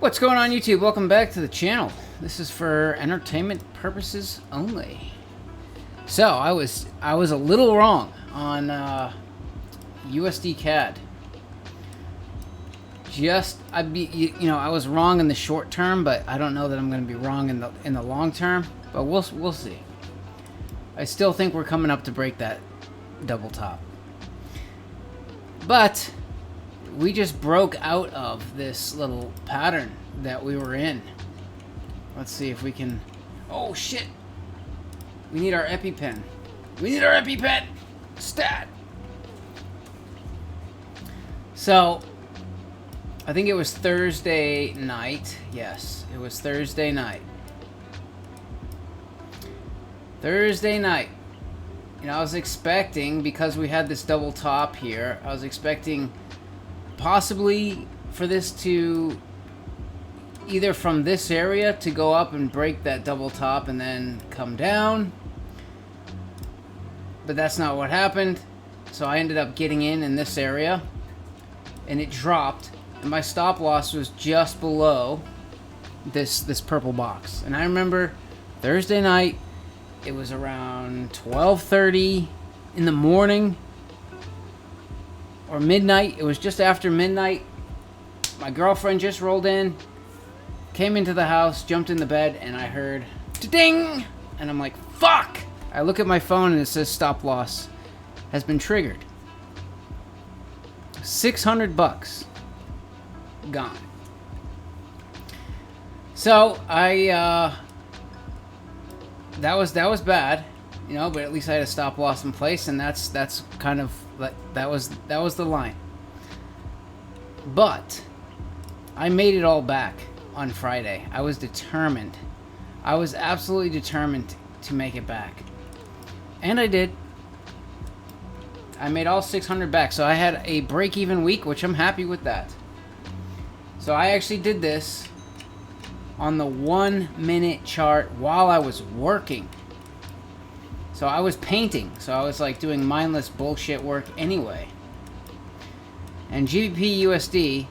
What's going on, YouTube? Welcome back to the channel. This is for entertainment purposes only. So I was a little wrong on USD CAD. I was wrong in the short term, but I don't know that I'm going to be wrong in the long term. But we'll see. I still think we're coming up to break that double top. But we just broke out of this little pattern that we were in. Let's see if we can... Oh, shit! We need our EpiPen. We need our EpiPen! Stat! So, I think it was Thursday night. Yes, it was Thursday night. Thursday night. You know, I was expecting, because we had this double top here, I was expecting possibly for this to either from this area to go up and break that double top and then come down, but that's not what happened. So I ended up getting in this area and it dropped, and my stop loss was just below this purple box. And I remember Thursday night, it was around 12:30 in the morning or midnight. It was just after midnight. My girlfriend just rolled in, came into the house, jumped in the bed, and I heard ding, and I'm like, fuck! I look at my phone and it says stop loss has been triggered. $600 gone. So I that was bad, you know, but at least I had a stop loss in place, and that's kind of like that was the line. But I made it all back on Friday. I was determined. I was absolutely determined to make it back. And I did. I made all 600 back. So I had a break-even week, which I'm happy with that. So I actually did this on the 1 minute chart while I was working. So I was painting. So I was like doing mindless bullshit work anyway. And GBP USD,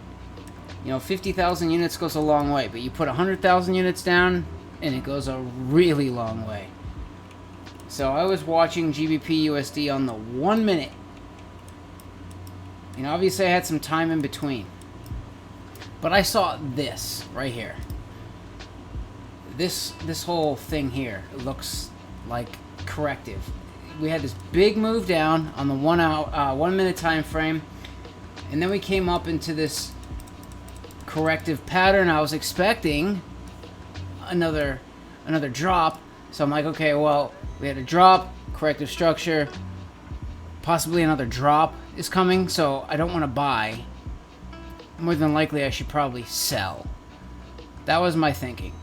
you know, 50,000 units goes a long way, but you put 100,000 units down and it goes a really long way. So I was watching GBP USD on the 1 minute. You know, obviously I had some time in between. But I saw this right here. This whole thing here looks like corrective. We had this big move down on the 1 minute time frame, and then we came up into this corrective pattern. I was expecting another drop, so I'm like, okay, well, we had a drop, corrective structure, possibly another drop is coming, so I don't want to buy. More than likely I should probably sell. That was my thinking.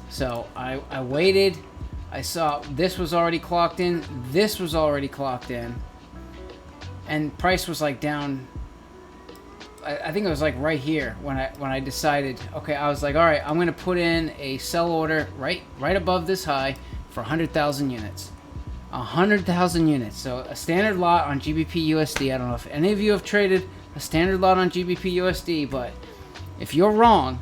So I waited. I saw this was already clocked in, this was already clocked in, and price was like down. I think it was like right here when I decided, okay, I was like, all right, I'm gonna put in a sell order right above this high for 100,000 units. 100,000 units. So a standard lot on GBP USD. I don't know if any of you have traded a standard lot on GBP USD, but if you're wrong,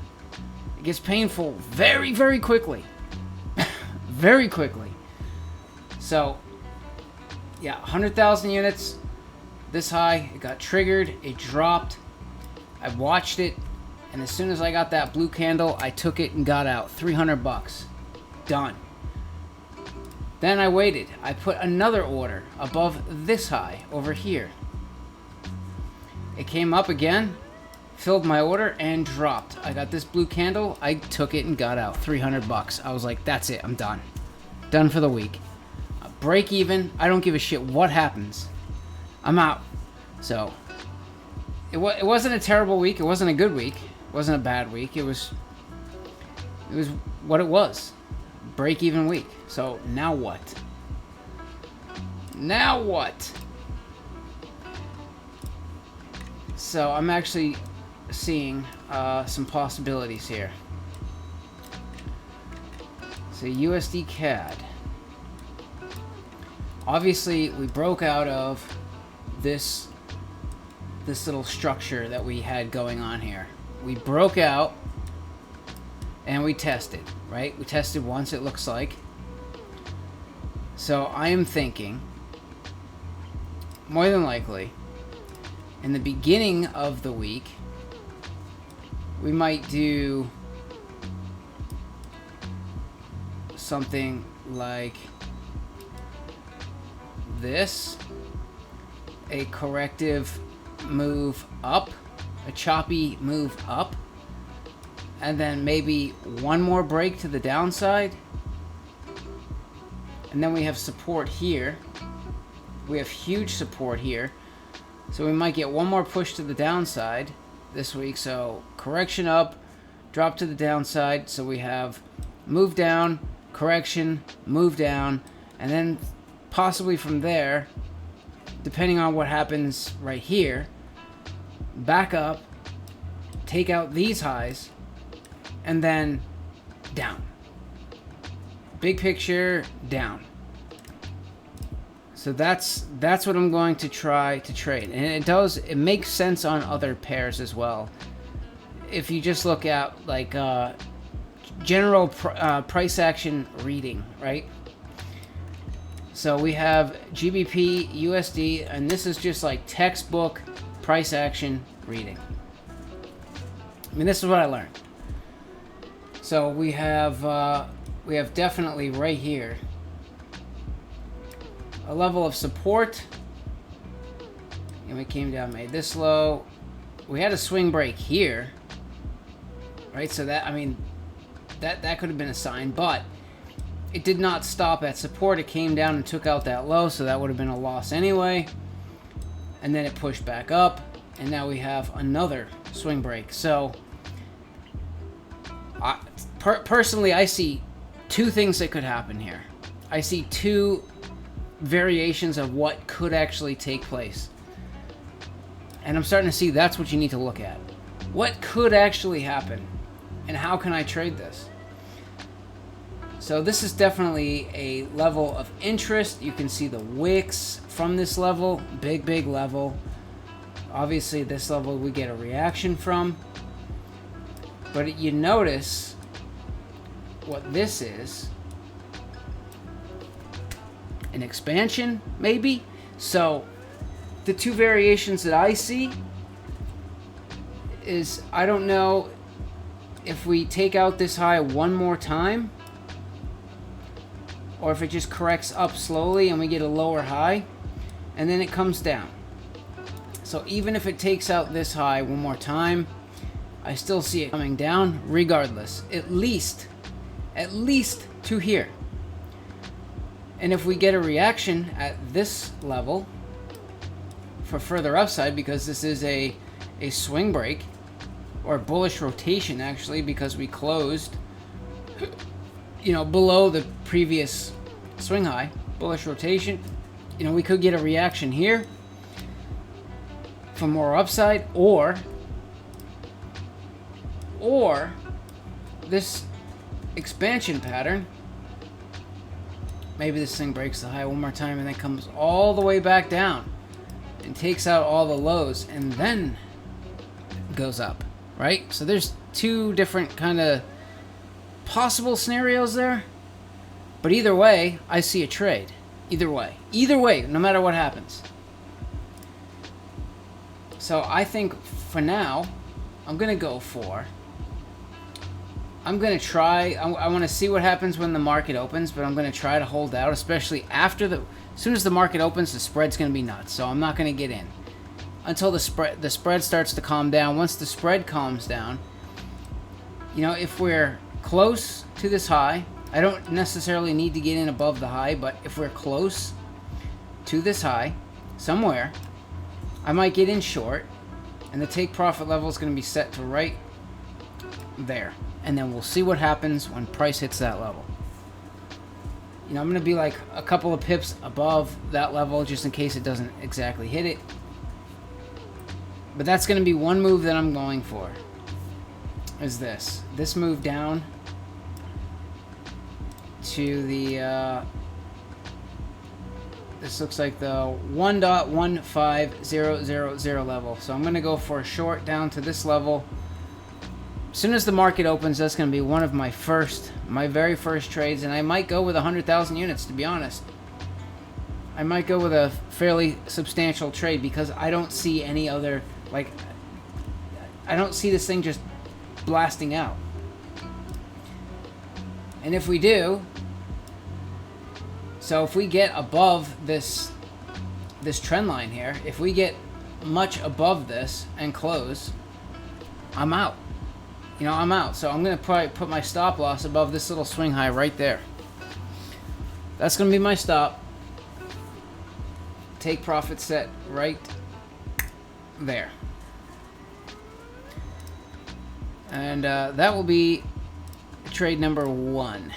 it gets painful very, very quickly. Very quickly. So yeah, 100,000 units, this high, it got triggered, it dropped. I watched it, and as soon as I got that blue candle, I took it and got out. $300. Done. Then I waited. I put another order above this high over here. It came up again, filled my order, and dropped. I got this blue candle. I took it and got out. $300. I was like, that's it. I'm done. Done for the week. Break even. I don't give a shit what happens. I'm out. So it wasn't a terrible week. It wasn't a good week. It wasn't a bad week. It was what it was. Break even week. So now what? Now what? So I'm actually seeing some possibilities here. So USD CAD. Obviously, we broke out of this little structure that we had going on here. We broke out, and we tested, right? We tested once, it looks like. So I am thinking, more than likely, in the beginning of the week, we might do something like this, a corrective move up, a choppy move up, and then maybe one more break to the downside, and then we have support here. We have huge support here, so we might get one more push to the downside this week. So correction up, drop to the downside, so we have move down, correction, move down, and then possibly from there, depending on what happens right here, back up, take out these highs, and then down. Big picture, down. So that's what I'm going to try to trade, and it makes sense on other pairs as well. If you just look at like general price action reading, right? So we have GBP, USD, and this is just like textbook price action reading. I mean, this is what I learned. So we have definitely right here a level of support, and we came down, made this low. We had a swing break here, right? So that, I mean, that could have been a sign, but it did not stop at support. It came down and took out that low, so that would have been a loss anyway. And then it pushed back up, and now we have another swing break. So personally, I see two things that could happen here. I see two variations of what could actually take place. And I'm starting to see that's what you need to look at. What could actually happen? And how can I trade this? So this is definitely a level of interest. You can see the wicks from this level. Big, big level. Obviously, this level we get a reaction from. But you notice what this is. An expansion, maybe? So the two variations that I see is, I don't know if we take out this high one more time, or if it just corrects up slowly and we get a lower high, and then it comes down. So even if it takes out this high one more time, I still see it coming down regardless, at least to here. And if we get a reaction at this level for further upside, because this is a swing break, or bullish rotation actually, because we closed, you know, below the previous swing high, bullish rotation, you know, we could get a reaction here for more upside, or this expansion pattern. Maybe this thing breaks the high one more time and then comes all the way back down and takes out all the lows and then goes up, right? So there's two different kind of possible scenarios there. But either way, I see a trade. Either way, no matter what happens. So I think for now, I'm going to try, I want to see what happens when the market opens, but I'm going to try to hold out, especially after as soon as the market opens, the spread's going to be nuts. So I'm not going to get in until the spread starts to calm down. Once the spread calms down, you know, if we're close to this high, I don't necessarily need to get in above the high, but if we're close to this high somewhere, I might get in short, and the take profit level is going to be set to right there. And then we'll see what happens when price hits that level. You know, I'm going to be like a couple of pips above that level just in case it doesn't exactly hit it. But that's going to be one move that I'm going for. Is this move down to the this looks like the 1.15000 level. So I'm going to go for a short down to this level as soon as the market opens, that's going to be one of my very first trades, and I might go with 100,000 units, to be honest. I might go with a fairly substantial trade because I don't see any other, like, I don't see this thing just blasting out. And if we do, so if we get above this trend line here, if we get much above this and close, I'm out. You know, I'm out. So I'm going to probably put my stop loss above this little swing high right there. That's going to be my stop. Take profit set right there. And that will be trade number 1.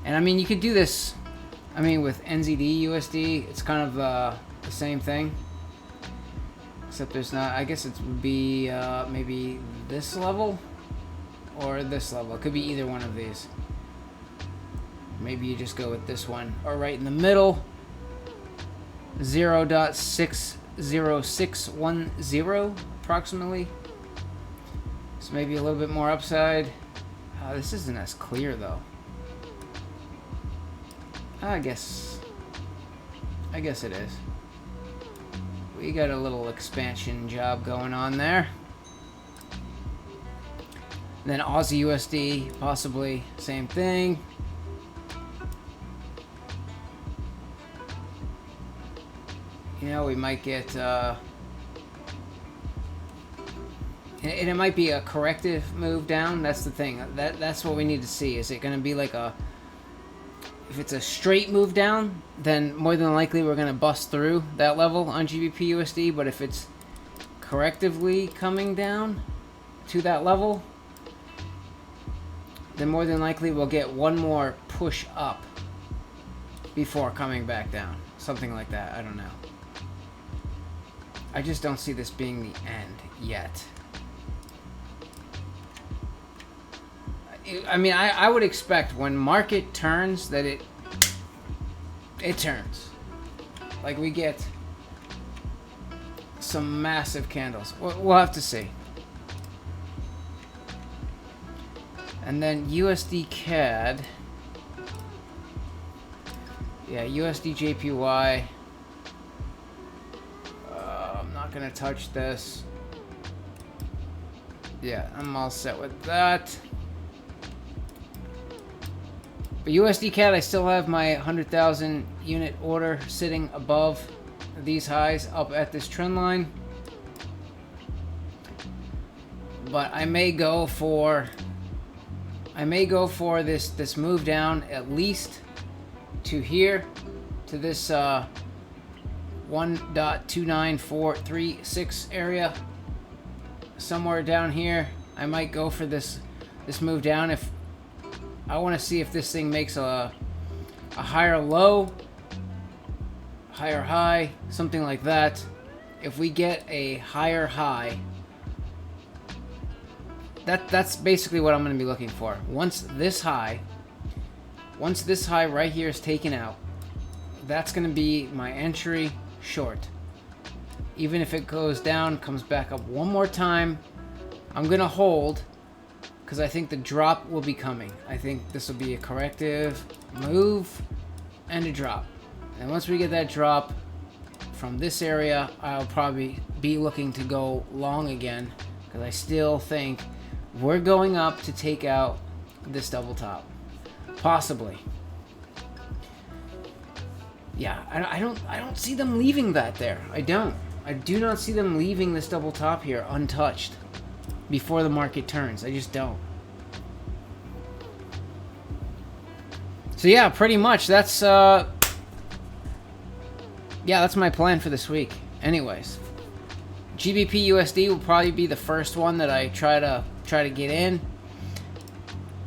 And I mean, you could do this, I mean, with NZD USD, it's kind of the same thing. Except there's not, I guess it would be maybe this level or this level. It could be either one of these. Maybe you just go with this one. Or right in the middle, 0.60610 approximately. So maybe a little bit more upside. This isn't as clear though. I guess it is. We got a little expansion job going on there. And then Aussie USD, possibly same thing. You know, we might get, and it might be a corrective move down. That's the thing. That's what we need to see. Is it going to be like a, if it's a straight move down, then more than likely we're going to bust through that level on GBP USD. But if it's correctively coming down to that level, then more than likely we'll get one more push up before coming back down. Something like that. I don't know. I just don't see this being the end yet. I mean, I would expect when market turns that it turns. Like we get some massive candles. We'll have to see. And then USD CAD. Yeah, USD JPY. I'm not going to touch this. Yeah, I'm all set with that. But USD CAD, I still have my 100,000 unit order sitting above these highs up at this trend line. But I may go for this move down at least to here, to this 1.29436 area. Somewhere down here, I might go for this move down. If I want to see if this thing makes a higher low, higher high, something like that. If we get a higher high, that's basically what I'm going to be looking for. Once this high right here is taken out, that's going to be my entry short. Even if it goes down, comes back up one more time, I'm going to hold because I think the drop will be coming. I think this will be a corrective move and a drop. And once we get that drop from this area, I'll probably be looking to go long again because I still think we're going up to take out this double top. Possibly. Yeah, I don't see them leaving that there. I do not see them leaving this double top here untouched before the market turns. I just don't. So yeah, pretty much that's that's my plan for this week. Anyways, GBP USD will probably be the first one that I try to get in.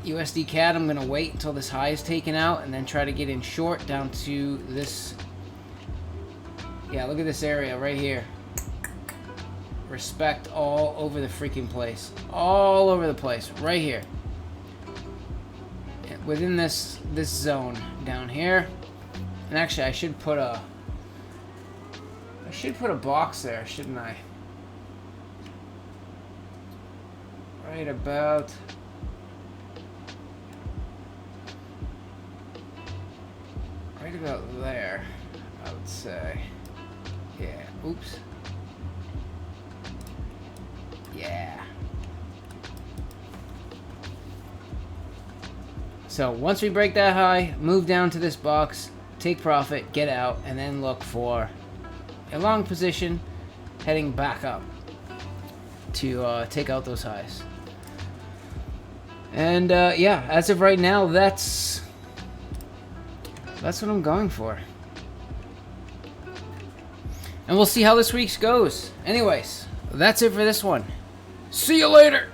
USD CAD, I'm going to wait until this high is taken out and then try to get in short down to this. Yeah, look at this area right here. Respect all over the freaking place. All over the place. Right here. Within this zone down here. And actually, I should put a box there, shouldn't I? right about there, I would say. Yeah. Oops. Yeah. So once we break that high, move down to this box, take profit, get out, and then look for a long position heading back up to take out those highs. And yeah, as of right now, that's what I'm going for. And we'll see how this week's goes. Anyways, that's it for this one. See you later!